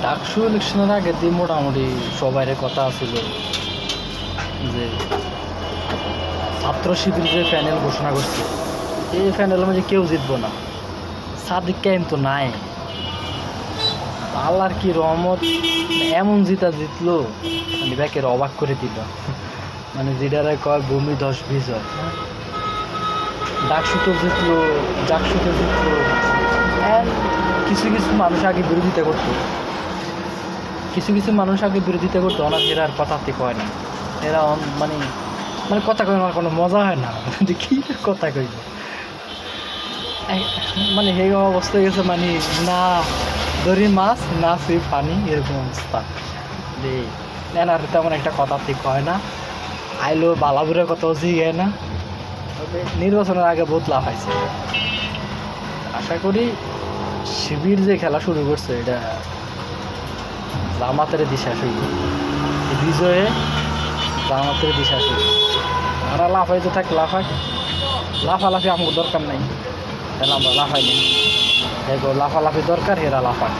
ডাকসু ইলেকশনের আগে দিয়ে মোটামুটি সবাইয়ের কথা ছিল যে ছাত্র শিবির যে প্যানেল ঘোষণা করছে এই প্যানেলের মধ্যে কেউ জিতবো না, সাদিক কাইম তো নাই। আল্লাহর কি রহমত, এমন জিতলো মানে ব্যাকের অবাক করে দিল। মানে যেটারে কয় ভূমি ধস বিজয়, ডাকসুতো জিতলো, জাকসুতো জিতলো। কিছু কিছু মানুষ আগে বিরোধিতা করতো, কিছু কিছু মানুষ আগে বিরোধিতা করতো, ওনার এরা আর কথাতে কয় না। এরা মানে মানে কথা কয় আমার কোনো মজা হয় না, কি কথা কইব মানে এই অবস্থা হয়ে গেছে। মানে না ধরি মাছ না ফ্রি পানি, এরকম অবস্থা। যে এনার তেমন একটা কথা ঠিক হয় না, আইলো বালাবুরের কথাও জিগায় না। তবে নির্বাচনের আগে বহুত লাভ হয়েছে। আশা করি শিবির যে খেলা শুরু করছে এটা জামাতের দিশা শুরু, বিজয়ে জামাতের দিশা শুরু। আমরা লাফাইতে থাক, লাফালাফি আমার দরকার নাই, তাহলে আমরা লাফাই নেই। লাফালাফি দরকার, হেরা লাফাক।